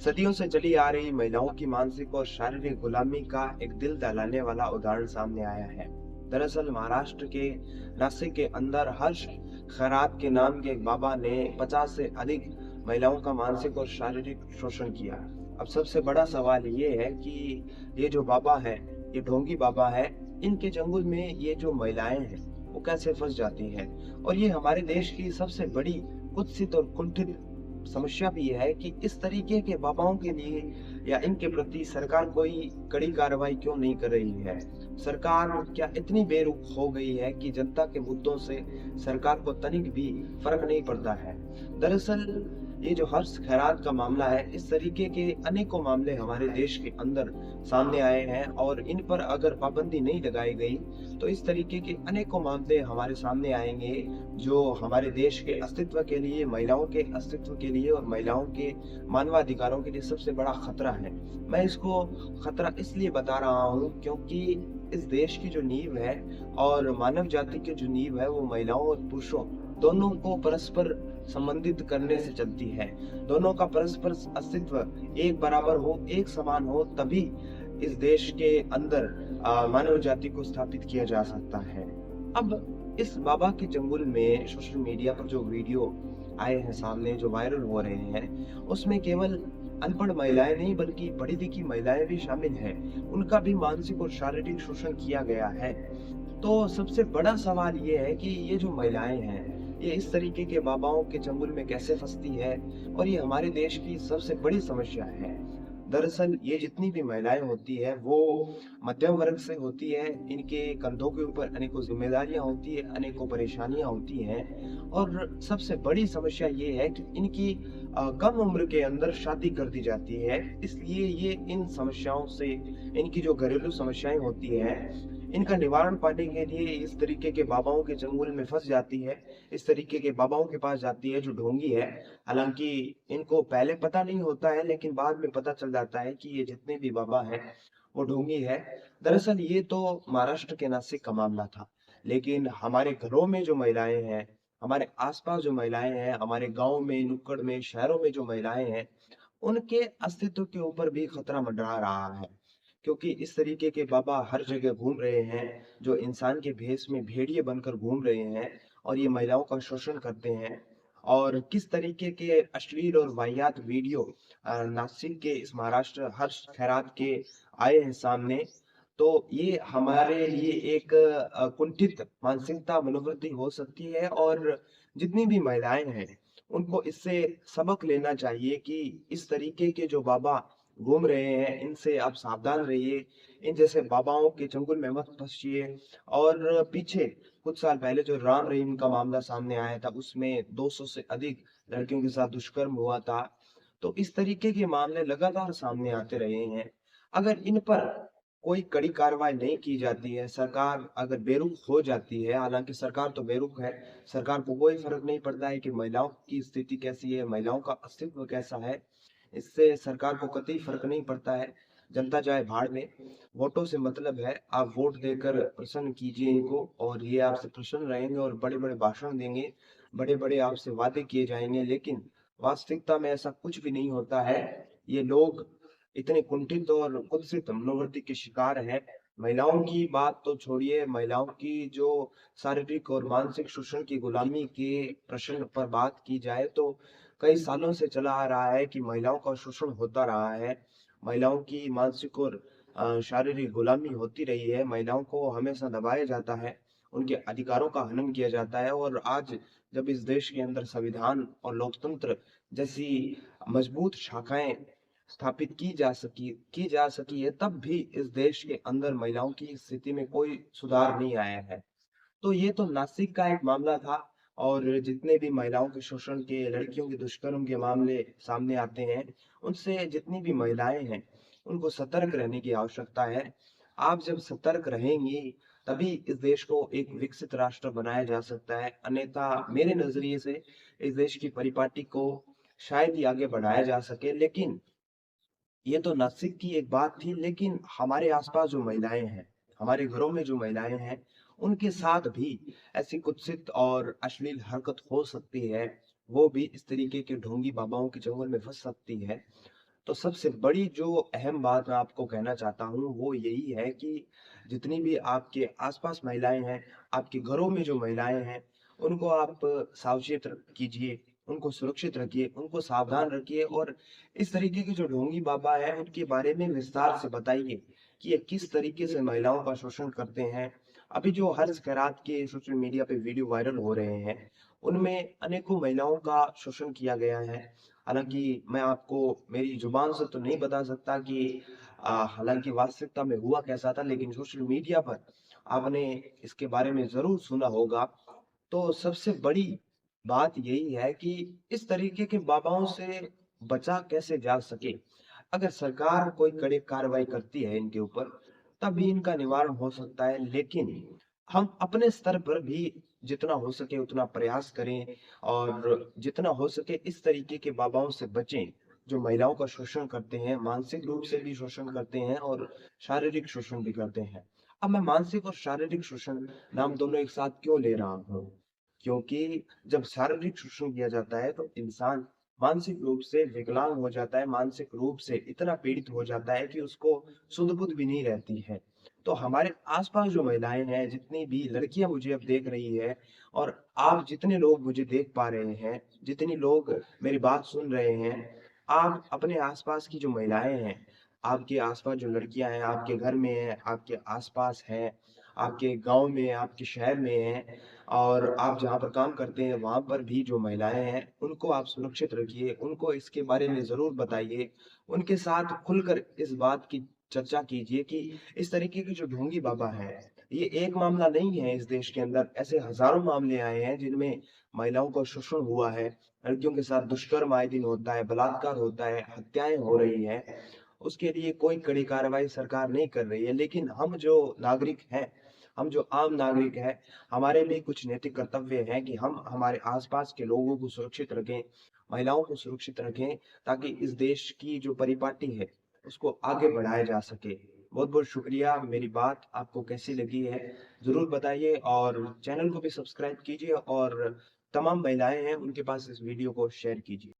सदियों से चली आ रही महिलाओं की मानसिक और शारीरिक गुलामी का एक दिल दहलाने वाला उदाहरण सामने आया है। दरअसल महाराष्ट्र के नासिक के अंदर हर्ष खैरात के नाम के एक बाबा ने 50 से अधिक महिलाओं का मानसिक और शारीरिक शोषण किया। अब सबसे बड़ा सवाल ये है कि ये जो बाबा है, ये ढोंगी बाबा है, इनके चंगुल में ये जो महिलाएं हैं, वो कैसे फंस जाती हैं? और ये हमारे देश की सबसे बड़ी कुत्सित और कुंठित समस्या भी ये है कि इस तरीके के बाबाओं के लिए या इनके प्रति सरकार कोई कड़ी कार्रवाई क्यों नहीं कर रही है? सरकार क्या इतनी बेरुख हो गई है कि जनता के मुद्दों से सरकार को तनिक भी फर्क नहीं पड़ता है? दरअसल ये जो हर्ष खैरात का मामला है, इस तरीके के अनेकों मामले हमारे देश के अंदर सामने आए हैं और इन पर अगर पाबंदी नहीं लगाई गई, तो इस तरीके के अनेकों मामले हमारे सामने आएंगे जो हमारे देश के अस्तित्व के लिए, महिलाओं के अस्तित्व के लिए और महिलाओं के मानवाधिकारों के लिए सबसे बड़ा खतरा है। मैं इसको खतरा इसलिए बता रहा हूँ क्योंकि इस देश की जो नींव है और मानव जाति की जो नींव है वो महिलाओं और पुरुषों दोनों को परस्पर संबंधित करने से चलती है। दोनों का परस्पर अस्तित्व एक बराबर हो, एक समान हो, तभी इस देश के अंदर मानव जाति को स्थापित किया जा सकता है। अब इस बाबा के चंगुल में सोशल मीडिया पर जो वीडियो आए हैं सामने, जो वायरल हो रहे हैं, उसमें केवल अनपढ़ महिलाएं नहीं बल्कि पढ़ी लिखी महिलाएं भी शामिल हैं। उनका भी मानसिक और शारीरिक शोषण किया गया है। तो सबसे बड़ा सवाल ये है कि ये जो महिलाएं हैं, ये इस तरीके के बाबाओं के चंगुल में कैसे फंसती है और ये हमारे देश की सबसे बड़ी समस्या है। दरअसल ये जितनी भी महिलाएं होती है वो मध्यम वर्ग से होती है। इनके कंधों के ऊपर अनेकों जिम्मेदारियां होती है, अनेकों परेशानियां होती हैं और सबसे बड़ी समस्या ये है कि इनकी कम उम्र के अंदर शादी कर दी जाती है। इसलिए ये इन समस्याओं से, इनकी जो घरेलू समस्याएं होती हैं, इनका निवारण पाने के लिए इस तरीके के बाबाओं के चंगुल में फंस जाती है। इस तरीके के बाबाओं के पास जाती है जो ढोंगी है। हालांकि इनको पहले पता नहीं होता है लेकिन बाद में पता चल जाता है कि ये जितने भी बाबा हैं वो ढोंगी है। दरअसल ये तो महाराष्ट्र के नासिक का मामला था, लेकिन हमारे घरों में जो महिलाएं हैं, हमारे आसपास जो महिलाएं हैं, हमारे गांव में, नुक्कड़ में, शहरों में जो महिलाएं हैं, उनके अस्तित्व के ऊपर भी खतरा मंडरा रहा है। क्योंकि इस तरीके के बाबा हर जगह घूम रहे हैं, जो इंसान के भेष में भेड़िए बनकर घूम रहे हैं और ये महिलाओं का शोषण करते हैं। और किस तरीके के अश्लील और वाहियात वीडियो नासिक के इस महाराष्ट्र हर्ष खैरात के आए हैं सामने, तो ये हमारे लिए एक कुंठित मानसिकता मनोवृत्ति हो सकती है और जितनी भी महिलाएं हैं उनको इससे सबक लेना चाहिए कि इस तरीके के जो बाबा घूम रहे हैं इनसे आप सावधान रहिए। इन जैसे बाबाओं के चंगुल में मत फंसिए। और पीछे कुछ साल पहले जो राम रहीम का मामला सामने आया था उसमें 200 से अधिक लड़कियों के साथ दुष्कर्म हुआ था। तो इस तरीके के मामले लगातार सामने आते रहे हैं। अगर इन पर कोई कड़ी कार्रवाई नहीं की जाती है, सरकार अगर बेरुख हो जाती है, हालांकि सरकार तो बेरुख है, सरकार को कोई फर्क नहीं पड़ता है कि महिलाओं की स्थिति कैसी है, महिलाओं का अस्तित्व कैसा है, इससे सरकार को कतई फर्क नहीं पड़ता है। जनता जाए भाड़ में, वोटों से मतलब है। आप वोट देकर प्रसन्न कीजिए इनको और ये आपसे प्रसन्न रहेंगे और बड़े बड़े भाषण देंगे, बड़े बड़े आपसे वादे किए जाएंगे, लेकिन वास्तविकता में ऐसा कुछ भी नहीं होता है। ये लोग इतने कुंठित और कुत्सित मनोवृत्ति के शिकार हैं। महिलाओं की बात तो छोड़िए, महिलाओं की जो शारीरिक और मानसिक शोषण की गुलामी के प्रश्न पर बात की जाए तो कई सालों से चला आ रहा है कि महिलाओं का शोषण होता रहा है। महिलाओं की मानसिक और शारीरिक गुलामी होती रही है। महिलाओं को हमेशा दबाया जाता है, उनके अधिकारों का हनन किया जाता है। और आज जब इस देश के अंदर संविधान और लोकतंत्र जैसी मजबूत शाखाएं स्थापित की जा सकी है, तब भी इस देश के अंदर महिलाओं की स्थिति में कोई सुधार नहीं आया है। तो ये तो नासिक का एक मामला था। और जितने भी महिलाओं के शोषण के, लड़कियों के दुष्कर्म के मामले सामने आते हैं, उनसे जितनी भी महिलाएं हैं उनको सतर्क रहने की आवश्यकता है। आप जब सतर्क रहेंगी तभी इस देश को एक विकसित राष्ट्र बनाया जा सकता है, अन्यथा मेरे नजरिए से इस देश की परिपाटी को शायद ही आगे बढ़ाया जा सके। लेकिन ये तो नासिक की एक बात थी, लेकिन हमारे आसपास जो महिलाएं हैं, हमारे घरों में जो महिलाएं हैं, उनके साथ भी ऐसी कुत्सित और अश्लील हरकत हो सकती है। वो भी इस तरीके के ढोंगी बाबाओं के चंगुल में फंस सकती है। तो सबसे बड़ी जो अहम बात मैं आपको कहना चाहता हूँ वो यही है कि जितनी भी आपके आस-पास महिलाएँ हैं, आपके घरों में जो महिलाएँ हैं, उनको आप सावचेत कीजिए, उनको सुरक्षित रखिए, उनको सावधान रखिए और इस तरीके के जो ढोंगी बाबा हैं, उनके बारे में विस्तार से बताइए कि ये किस तरीके से महिलाओं का शोषण करते हैं। अभी जो हर्ष खैरात के सोशल मीडिया पे वीडियो वायरल हो रहे हैं, उनमें अनेकों महिलाओं का शोषण किया गया है। हालाँकि मैं आपको मेरी ज़ुबान से तो नहीं बता सकता कि हालाँकि वास्तविकता में हुआ कैसा था, लेकिन सोशल मीडिया पर आपने इसके बारे में ज़रूर सुना होगा। तो सबसे बड़ी बात यही है कि इस तरीके के बाबाओं से बचा कैसे जा सके। अगर सरकार कोई कड़ी कार्रवाई करती है इनके ऊपर, तभी इनका निवारण हो सकता है। लेकिन हम अपने स्तर पर भी जितना हो सके उतना प्रयास करें और जितना हो सके इस तरीके के बाबाओं से बचें, जो महिलाओं का शोषण करते हैं, मानसिक रूप से भी शोषण करते हैं और शारीरिक शोषण भी करते हैं। अब मैं मानसिक और शारीरिक शोषण नाम दोनों एक साथ क्यों ले रहा हूँ? क्योंकि जब शारीरिक शोषण किया जाता है तो इंसान मानसिक रूप से विकलांग हो जाता है, मानसिक रूप से इतना पीड़ित हो जाता है कि उसको सुध-बुध भी नहीं रहती है। तो हमारे आस-पास जो महिलाएँ हैं, जितनी भी लड़कियाँ मुझे अब देख रही हैं और आप जितने लोग मुझे देख पा रहे हैं, जितने लोग मेरी बात सुन रहे हैं, आप अपने आस-पास की जो महिलाएँ हैं, आपके आस-पास जो लड़कियाँ हैं, आपके घर में हैं, आपके आस-पास हैं, आपके गाँव में, आपके शहर में हैं और आप जहाँ पर काम करते हैं, वहाँ पर भी जो महिलाएँ हैं, उनको आप सुरक्षित रखिए, उनको इसके बारे में ज़रूर बताइए। उनके साथ खुलकर इस बात की चर्चा कीजिए कि इस तरीके के जो ढोंगी बाबा हैं, ये एक मामला नहीं है इस देश के अंदर, ऐसे हज़ारों मामले आए हैं जिनमें महिलाओं का शोषण हुआ है, लड़कियों के साथ दुष्कर्म आए दिन होता है, बलात्कार होता है, हत्याएँ हो रही हैं। उसके लिए कोई कड़ी कार्रवाई सरकार नहीं कर रही है, लेकिन हम जो नागरिक हैं, हम जो आम नागरिक हैं, हमारे भी कुछ नैतिक कर्तव्य हैं कि हम हमारे आस-पास के लोगों को सुरक्षित रखें, महिलाओं को सुरक्षित रखें, ताकि इस देश की जो परिपाटी है, उसको आगे बढ़ाया जा सके। बहुत-बहुत शुक्रिया, मेरी बात आपको कैसी लगी है, ज़रूर बताइए और चैनल को भी सब्सक्राइब कीजिए और तमाम महिलाएँ हैं, उनके पास इस वीडियो को शेयर कीजिए।